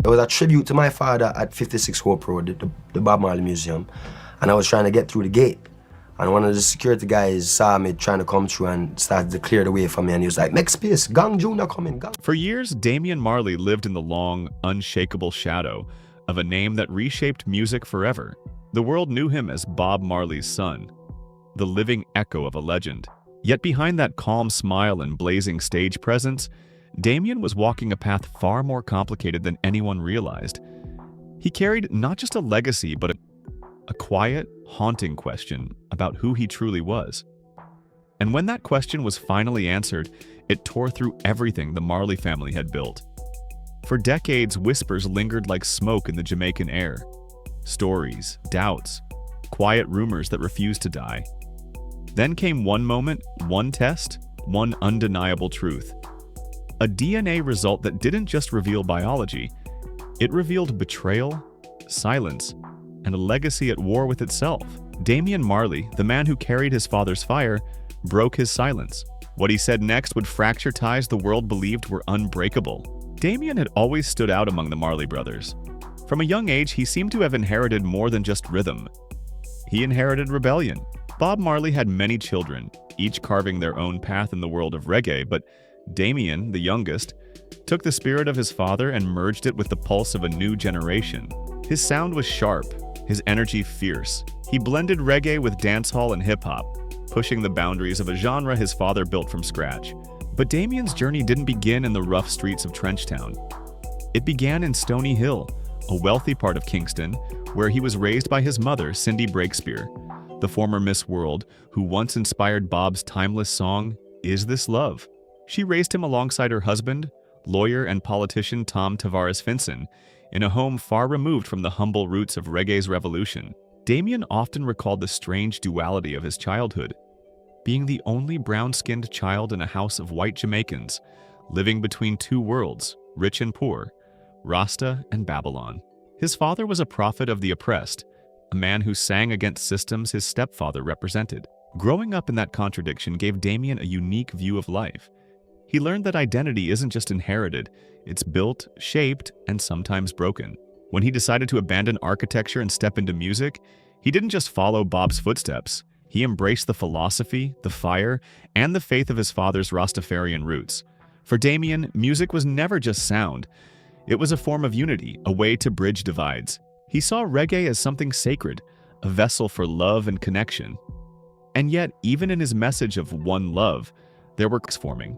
It was a tribute to my father at 56 Hope Road, the Bob Marley Museum. And I was trying to get through the gate. And one of the security guys saw me trying to come through and started to clear the way for me. And he was like, make space, Gang Junior coming, gang. For years, Damian Marley lived in the long, unshakable shadow of a name that reshaped music forever. The world knew him as Bob Marley's son, the living echo of a legend. Yet behind that calm smile and blazing stage presence, Damian was walking a path far more complicated than anyone realized. He carried not just a legacy, but a quiet, haunting question about who he truly was. And when that question was finally answered, it tore through everything the Marley family had built. For decades, whispers lingered like smoke in the Jamaican air. Stories, doubts, quiet rumors that refused to die. Then came one moment, one test, one undeniable truth. A DNA result that didn't just reveal biology, it revealed betrayal, silence, and a legacy at war with itself. Damian Marley, the man who carried his father's fire, broke his silence. What he said next would fracture ties the world believed were unbreakable. Damian had always stood out among the Marley brothers. From a young age, he seemed to have inherited more than just rhythm. He inherited rebellion. Bob Marley had many children, each carving their own path in the world of reggae, but Damian, the youngest, took the spirit of his father and merged it with the pulse of a new generation. His sound was sharp, his energy fierce. He blended reggae with dancehall and hip-hop, pushing the boundaries of a genre his father built from scratch. But Damian's journey didn't begin in the rough streets of Trenchtown. It began in Stony Hill, a wealthy part of Kingston, where he was raised by his mother, Cindy Breakspear, the former Miss World, who once inspired Bob's timeless song, Is This Love? She raised him alongside her husband, lawyer and politician Tom Tavares Finson, in a home far removed from the humble roots of reggae's revolution. Damian often recalled the strange duality of his childhood, being the only brown-skinned child in a house of white Jamaicans, living between two worlds, rich and poor, Rasta and Babylon. His father was a prophet of the oppressed, a man who sang against systems his stepfather represented. Growing up in that contradiction gave Damian a unique view of life. He learned that identity isn't just inherited, it's built, shaped, and sometimes broken. When he decided to abandon architecture and step into music, he didn't just follow Bob's footsteps. He embraced the philosophy, the fire, and the faith of his father's Rastafarian roots. For Damian, music was never just sound. It was a form of unity, a way to bridge divides. He saw reggae as something sacred, a vessel for love and connection. And yet, even in his message of one love, there were cracks forming.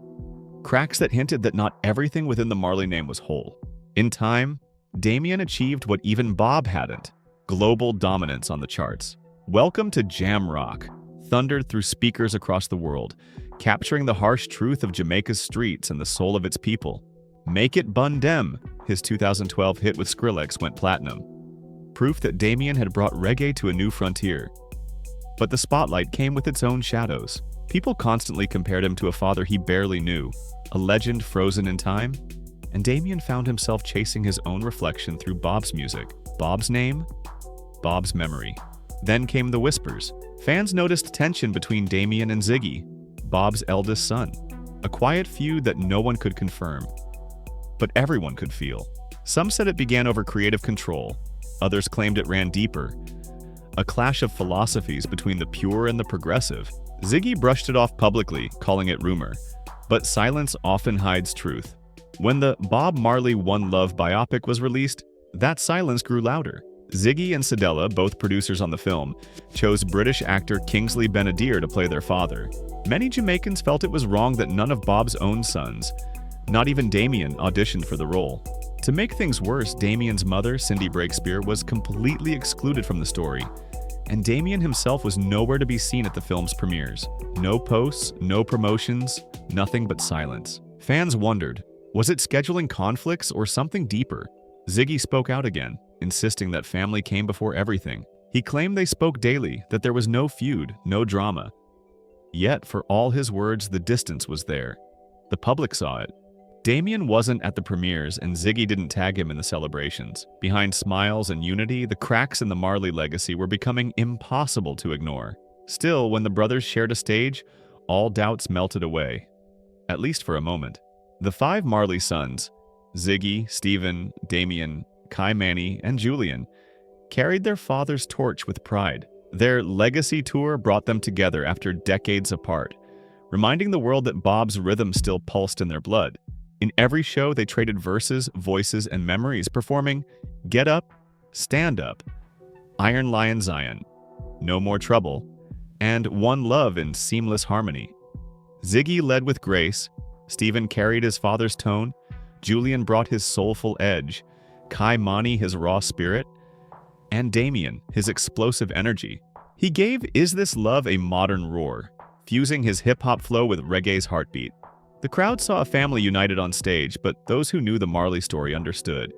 Cracks that hinted that not everything within the Marley name was whole. In time, Damian achieved what even Bob hadn't: global dominance on the charts. Welcome to Jam Rock thundered through speakers across the world, capturing the harsh truth of Jamaica's streets and the soul of its people. Make It Bun Dem, his 2012 hit with Skrillex, went platinum. Proof that Damian had brought reggae to a new frontier. But the spotlight came with its own shadows. People constantly compared him to a father he barely knew, a legend frozen in time, and Damian found himself chasing his own reflection through Bob's music. Bob's name, Bob's memory. Then came the whispers. Fans noticed tension between Damian and Ziggy, Bob's eldest son, a quiet feud that no one could confirm, but everyone could feel. Some said it began over creative control, others claimed it ran deeper, a clash of philosophies between the pure and the progressive. Ziggy brushed it off publicly, calling it rumor, but silence often hides truth. When the Bob Marley One Love biopic was released, that silence grew louder. Ziggy and Cedella, both producers on the film, chose British actor Kingsley Ben-Adir to play their father. Many Jamaicans felt it was wrong that none of Bob's own sons, not even Damian, auditioned for the role. To make things worse, Damian's mother, Cindy Breakspear, was completely excluded from the story, and Damian himself was nowhere to be seen at the film's premieres. No posts, no promotions, nothing but silence. Fans wondered, was it scheduling conflicts or something deeper? Ziggy spoke out again, insisting that family came before everything. He claimed they spoke daily, that there was no feud, no drama. Yet, for all his words, the distance was there. The public saw it. Damian wasn't at the premieres, and Ziggy didn't tag him in the celebrations. Behind smiles and unity, the cracks in the Marley legacy were becoming impossible to ignore. Still, when the brothers shared a stage, all doubts melted away. At least for a moment. The five Marley sons, Ziggy, Stephen, Damian, Kai Manny, and Julian carried their father's torch with pride. Their legacy tour brought them together after decades apart, reminding the world that Bob's rhythm still pulsed in their blood. In every show, they traded verses, voices, and memories, performing Get Up, Stand Up, Iron Lion Zion, No More Trouble, and One Love in seamless harmony. Ziggy led with grace, Stephen carried his father's tone, Julian brought his soulful edge, Kai Mani his raw spirit, and Damian his explosive energy. He gave Is This Love a modern roar, fusing his hip-hop flow with reggae's heartbeat. The crowd saw a family united on stage, but those who knew the Marley story understood.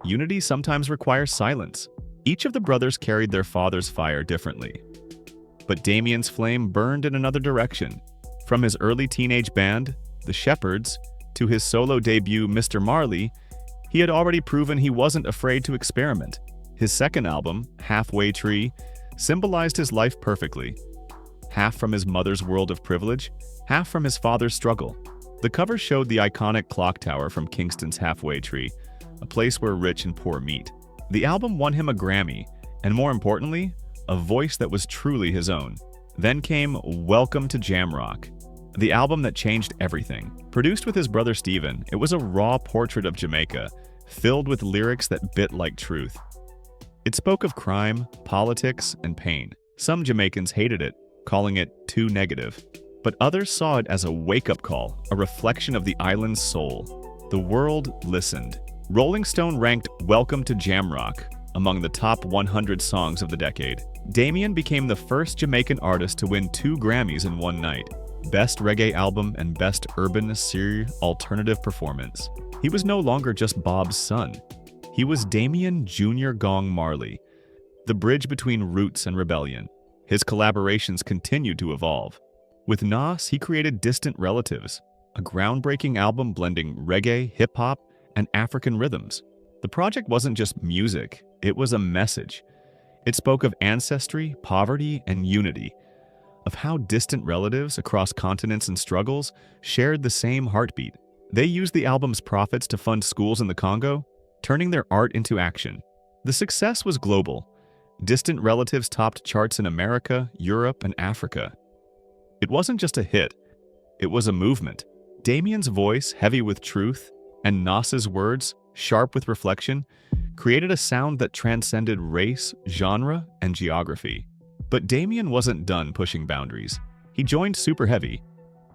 Unity sometimes requires silence. Each of the brothers carried their father's fire differently. But Damian's flame burned in another direction. From his early teenage band, the Shepherds, to his solo debut, Mr. Marley, he had already proven he wasn't afraid to experiment. His second album, Halfway Tree, symbolized his life perfectly. Half from his mother's world of privilege, half from his father's struggle. The cover showed the iconic clock tower from Kingston's Halfway Tree, a place where rich and poor meet. The album won him a Grammy, and more importantly, a voice that was truly his own. Then came Welcome to Jamrock, the album that changed everything. Produced with his brother Stephen, it was a raw portrait of Jamaica, filled with lyrics that bit like truth. It spoke of crime, politics, and pain. Some Jamaicans hated it, calling it too negative. But others saw it as a wake-up call, a reflection of the island's soul. The world listened. Rolling Stone ranked Welcome to Jamrock among the top 100 songs of the decade. Damian became the first Jamaican artist to win 2 Grammys in one night, Best Reggae Album and Best Urban Series Alternative Performance. He was no longer just Bob's son. He was Damian Jr. Gong Marley, the bridge between roots and rebellion. His collaborations continued to evolve. With Nas, he created Distant Relatives, a groundbreaking album blending reggae, hip-hop, and African rhythms. The project wasn't just music, it was a message. It spoke of ancestry, poverty, and unity, of how distant relatives across continents and struggles shared the same heartbeat. They used the album's profits to fund schools in the Congo, turning their art into action. The success was global. Distant Relatives topped charts in America, Europe, and Africa. It wasn't just a hit, it was a movement. Damian's voice, heavy with truth, and Nas's words, sharp with reflection, created a sound that transcended race, genre, and geography. But Damian wasn't done pushing boundaries. He joined Super Heavy,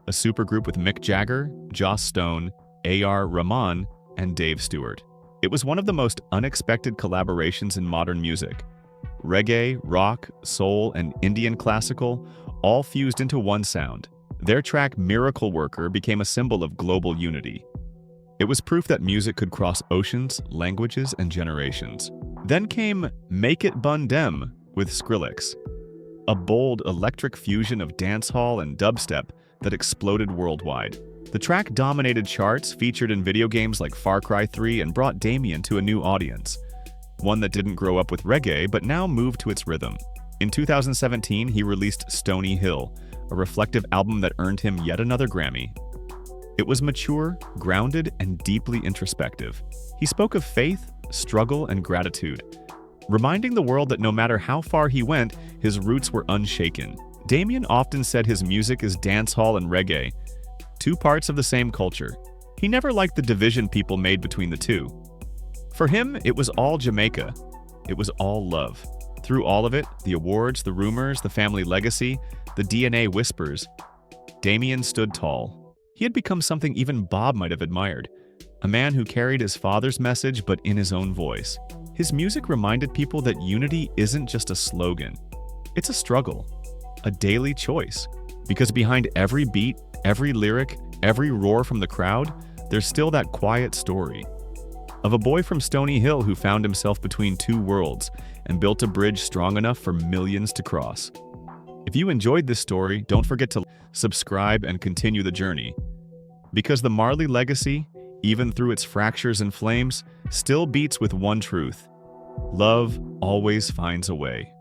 a supergroup with Mick Jagger, Joss Stone, A.R. Rahman, and Dave Stewart. It was one of the most unexpected collaborations in modern music. Reggae, rock, soul, and Indian classical all fused into one sound. Their track Miracle Worker became a symbol of global unity. It was proof that music could cross oceans, languages, and generations. Then came Make It Bun Dem with Skrillex, a bold electric fusion of dancehall and dubstep that exploded worldwide. The track dominated charts, featured in video games like Far Cry 3, and brought Damian to a new audience, one that didn't grow up with reggae but now moved to its rhythm. In 2017, he released Stony Hill, a reflective album that earned him yet another Grammy. It was mature, grounded, and deeply introspective. He spoke of faith, struggle, and gratitude, reminding the world that no matter how far he went, his roots were unshaken. Damian often said his music is dancehall and reggae, 2 parts of the same culture. He never liked the division people made between the two. For him, it was all Jamaica. It was all love. Through all of it, the awards, the rumors, the family legacy, the DNA whispers, Damian stood tall. He had become something even Bob might have admired, a man who carried his father's message but in his own voice. His music reminded people that unity isn't just a slogan. It's a struggle, a daily choice. Because behind every beat, every lyric, every roar from the crowd, there's still that quiet story of a boy from Stony Hill who found himself between 2 worlds and built a bridge strong enough for millions to cross. If you enjoyed this story, don't forget to subscribe and continue the journey. Because the Marley legacy, even through its fractures and flames, still beats with one truth: love always finds a way.